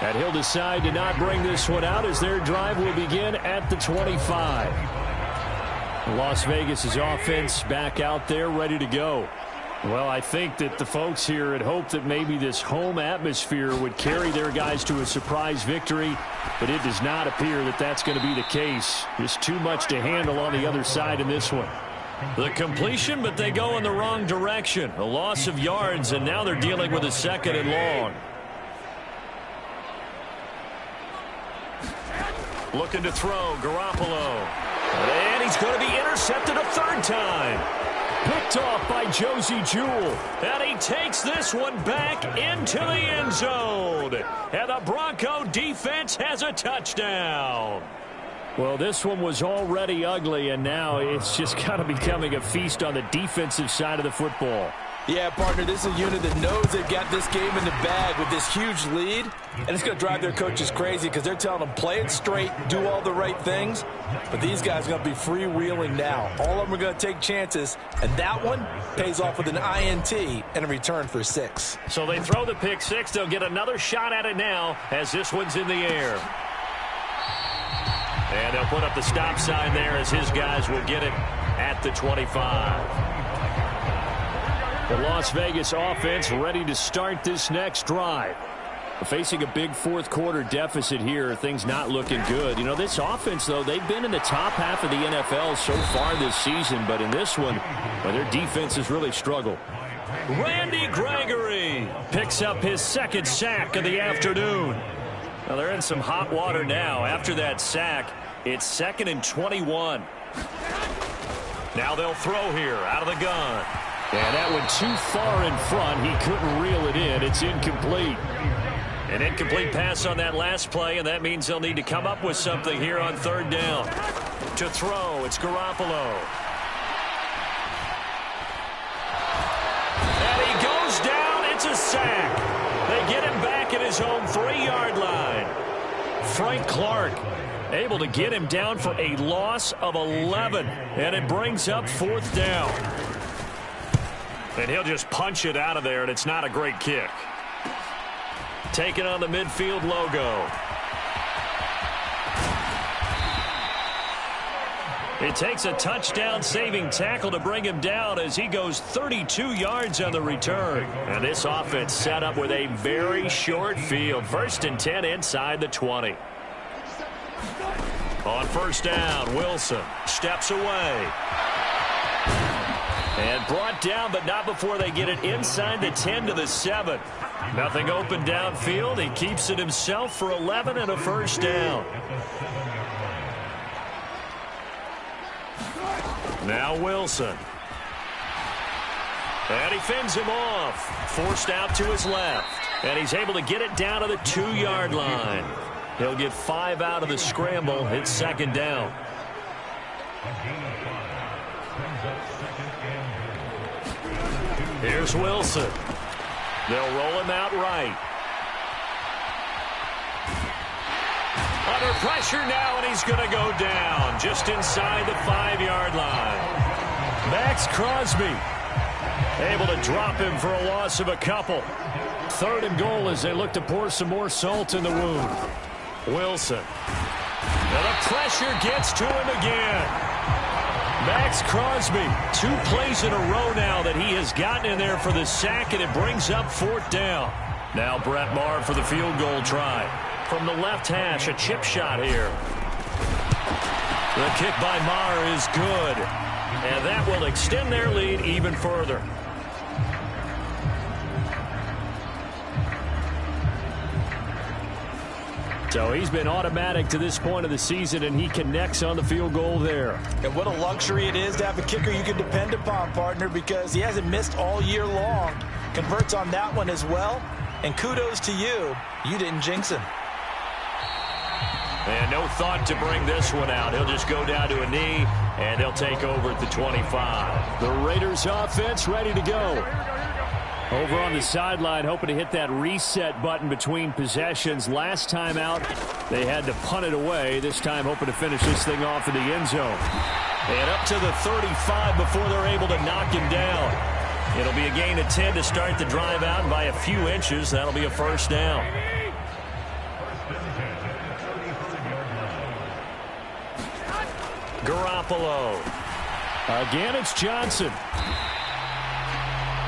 And he'll decide to not bring this one out as their drive will begin at the 25. Las Vegas's offense back out there ready to go. Well, I think that the folks here had hoped that maybe this home atmosphere would carry their guys to a surprise victory, but it does not appear that that's going to be the case. Just too much to handle on the other side in this one. The completion, but they go in the wrong direction. A loss of yards, and now they're dealing with a 2nd and long. Looking to throw, Garoppolo. And he's going to be intercepted a third time. Picked off by Josie Jewell. And he takes this one back into the end zone. And the Bronco defense has a touchdown. Well, this one was already ugly, and now it's just kind of becoming a feast on the defensive side of the football. Yeah, partner, this is a unit that knows they've got this game in the bag with this huge lead, and it's going to drive their coaches crazy because they're telling them play it straight, do all the right things, but these guys are going to be freewheeling now. All of them are going to take chances, and that one pays off with an INT and a return for 6. So they throw the pick 6. They'll get another shot at it now as this one's in the air. And they'll put up the stop sign there as his guys will get it at the 25. The Las Vegas offense ready to start this next drive. Facing a big fourth quarter deficit here, things not looking good. You know, this offense, though, they've been in the top half of the NFL so far this season, but in this one, well, their defense has really struggled. Randy Gregory picks up his 2nd sack of the afternoon. Well, they're in some hot water now. After that sack, it's 2nd and 21. Now they'll throw here out of the gun. And that went too far in front. He couldn't reel it in. It's incomplete. An incomplete pass on that last play, and that means they'll need to come up with something here on 3rd down. To throw, it's Garoppolo. And he goes down. It's a sack. They get him back at his own 3-yard line. Frank Clark able to get him down for a loss of 11, and it brings up 4th down. And he'll just punch it out of there, and it's not a great kick. Taking on the midfield logo. It takes a touchdown-saving tackle to bring him down as he goes 32 yards on the return. And this offense set up with a very short field. 1st and 10 inside the 20. On 1st down, Wilson steps away. And brought down, but not before they get it inside the 10 to the 7. Nothing open downfield. He keeps it himself for 11 and a 1st down. Now Wilson. And he fends him off. Forced out to his left. And he's able to get it down to the 2-yard line. He'll get 5 out of the scramble. It's 2nd down. Here's Wilson. They'll roll him out right. Under pressure now, and he's going to go down just inside the 5-yard line. Max Crosby able to drop him for a loss of a couple. 3rd and goal as they look to pour some more salt in the wound. Wilson. And the pressure gets to him again. Max Crosby, 2 plays in a row now that he has gotten in there for the sack, and it brings up 4th down. Now Brett Maher for the field goal try. From the left hash, a chip shot here. The kick by Maher is good, and that will extend their lead even further. So he's been automatic to this point of the season, and he connects on the field goal there. And what a luxury it is to have a kicker you can depend upon, partner, because he hasn't missed all year long. Converts on that one as well. And kudos to you. You didn't jinx him. And no thought to bring this one out. He'll just go down to a knee, and they'll take over at the 25. The Raiders offense ready to go. Over on the sideline, hoping to hit that reset button between possessions. Last time out, they had to punt it away. This time, hoping to finish this thing off in the end zone. And up to the 35 before they're able to knock him down. It'll be a gain of 10 to start the drive out, and by a few inches, that'll be a first down. Garoppolo. Again, it's Johnson.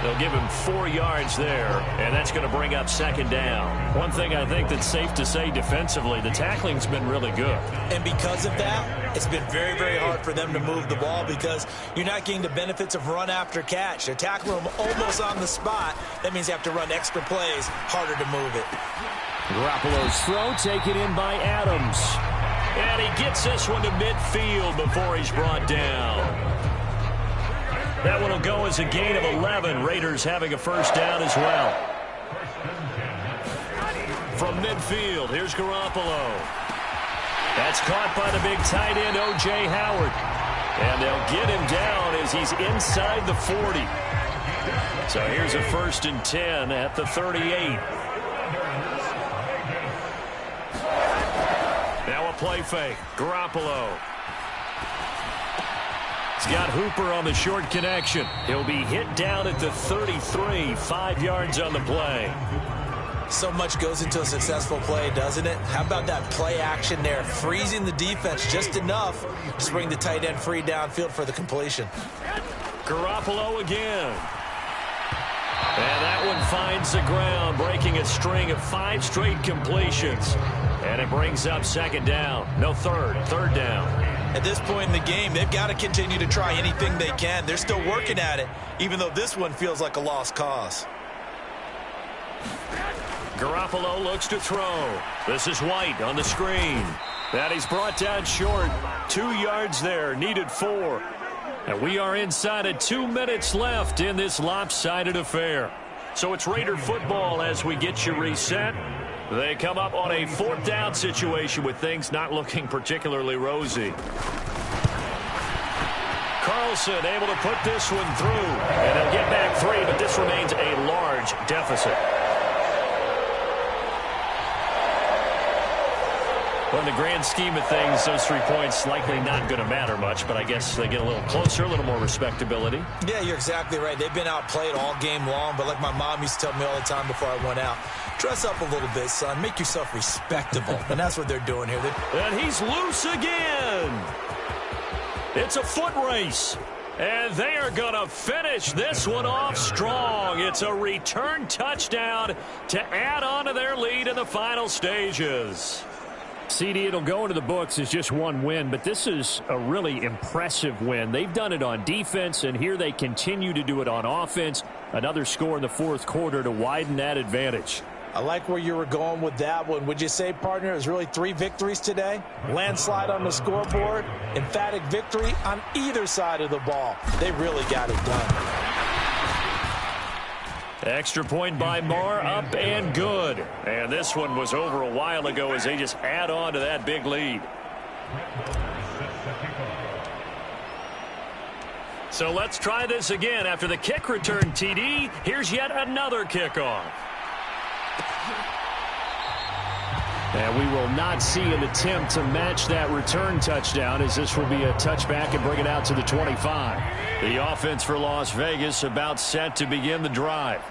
They'll give him 4 yards there, and that's going to bring up second down. One thing I think that's safe to say defensively, the tackling's been really good. And because of that, it's been very, very hard for them to move the ball because you're not getting the benefits of run after catch. They're tackling them almost on the spot. That means you have to run extra plays, harder to move it. Garoppolo's throw taken in by Adams. And he gets this one to midfield before he's brought down. That one will go as a gain of 11. Raiders having a first down as well. From midfield, here's Garoppolo. That's caught by the big tight end, O.J. Howard. And they'll get him down as he's inside the 40. So here's a 1st and 10 at the 38. Now a play fake. Garoppolo. He's got Hooper on the short connection. He'll be hit down at the 33, 5 yards on the play. So much goes into a successful play, doesn't it? How about that play action there? Freezing the defense just enough to bring the tight end free downfield for the completion. Garoppolo again. And that one finds the ground, breaking a string of 5 straight completions. And it brings up second down. No, third down. At this point in the game, they've got to continue to try anything they can. They're still working at it, even though this one feels like a lost cause. Garoppolo looks to throw. This is White on the screen. That he's brought down short. 2 yards there, needed 4. And we are inside of 2 minutes left in this lopsided affair. So it's Raider football as we get you reset. They come up on a 4th down situation with things not looking particularly rosy. Carlson able to put this one through. And they'll get back 3, but this remains a large deficit. Well, in the grand scheme of things, those 3 points likely not going to matter much, but I guess they get a little closer, a little more respectability. Yeah, you're exactly right. They've been outplayed all game long, but like my mom used to tell me all the time before I went out, dress up a little bit, son. Make yourself respectable. And that's what they're doing here. And he's loose again. It's a foot race. And they are going to finish this one off strong. It's a return touchdown to add on to their lead in the final stages. CD, it'll go into the books as just one win, but this is a really impressive win. They've done it on defense, and here they continue to do it on offense. Another score in the 4th quarter to widen that advantage. I like where you were going with that one. Would you say, partner, it was really 3 victories today? Landslide on the scoreboard, emphatic victory on either side of the ball. They really got it done. Extra point by Marr, up and good. And this one was over a while ago as they just add on to that big lead. So let's try this again. After the kick return TD, here's yet another kickoff. And we will not see an attempt to match that return touchdown, as this will be a touchback and bring it out to the 25. The offense for Las Vegas about set to begin the drive.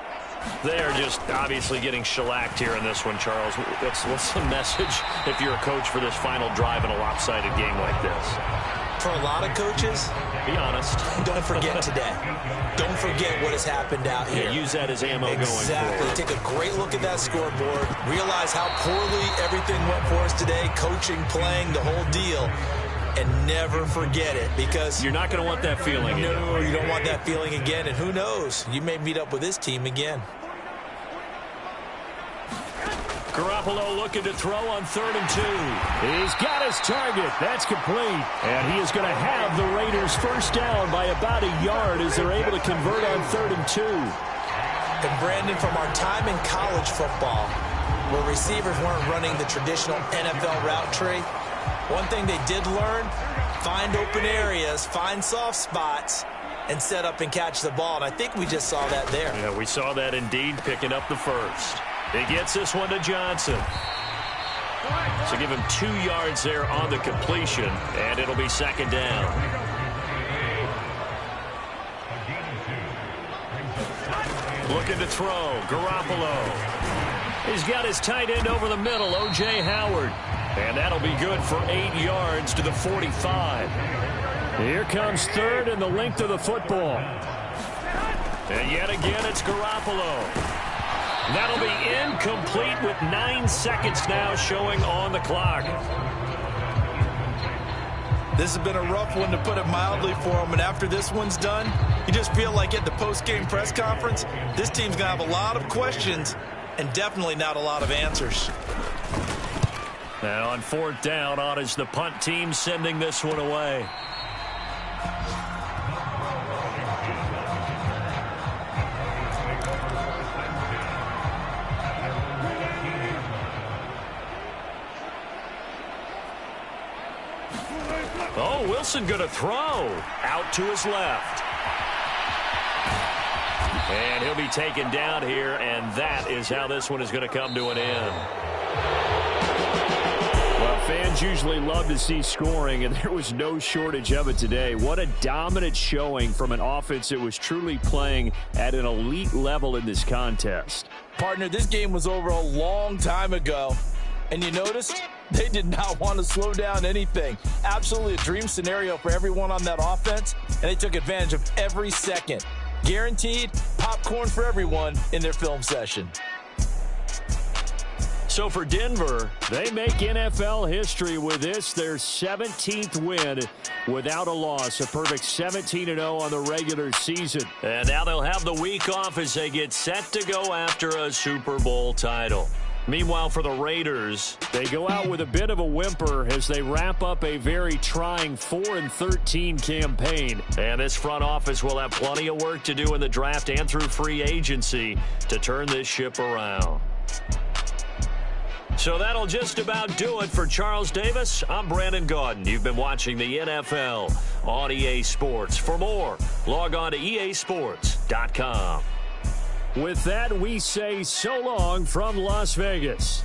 They are just obviously getting shellacked here in this one, Charles. What's the message if you're a coach for this final drive in a lopsided game like this? For a lot of coaches, be honest. Don't forget today. Don't forget what has happened out here. Yeah, use that as ammo going forward. Exactly. Take a great look at that scoreboard. Realize how poorly everything went for us today. Coaching, playing, the whole deal. And never forget it, because you're not going to want that feeling again. No, you don't want that feeling again. And who knows? You may meet up with this team again. Garoppolo looking to throw on 3rd and 2. He's got his target. That's complete. And he is going to have the Raiders first down by about a yard as they're able to convert on 3rd and 2. And Brandon, from our time in college football, where receivers weren't running the traditional NFL route tree, one thing they did learn, find open areas, find soft spots, and set up and catch the ball. And I think we just saw that there. Yeah, we saw that indeed, picking up the first. He gets this one to Johnson. So give him 2 yards there on the completion, and it'll be second down. Looking to throw, Garoppolo. He's got his tight end over the middle, O.J. Howard. And that'll be good for 8 yards to the 45. Here comes third and the length of the football. And yet again, it's Garoppolo. That'll be incomplete with 9 seconds now showing on the clock. This has been a rough one, to put it mildly, for him. And after this one's done, you just feel like at the post-game press conference, this team's going to have a lot of questions and definitely not a lot of answers. Now on fourth down, on is the punt team sending this one away. Oh, Wilson going to throw out to his left. And he'll be taken down here, and that is how this one is going to come to an end. Well, fans usually love to see scoring, and there was no shortage of it today. What a dominant showing from an offense that was truly playing at an elite level in this contest. Partner, this game was over a long time ago, and you noticed they did not want to slow down anything. Absolutely a dream scenario for everyone on that offense, and they took advantage of every second. Guaranteed popcorn for everyone in their film session. So for Denver, they make NFL history with this, their 17th win without a loss. A perfect 17-0 on the regular season. And now they'll have the week off as they get set to go after a Super Bowl title. Meanwhile, for the Raiders, they go out with a bit of a whimper as they wrap up a very trying 4-13 campaign. And this front office will have plenty of work to do in the draft and through free agency to turn this ship around. So that'll just about do it for Charles Davis. I'm Brandon Gaudin. You've been watching the NFL on EA Sports. For more, log on to easports.com. With that, we say so long from Las Vegas.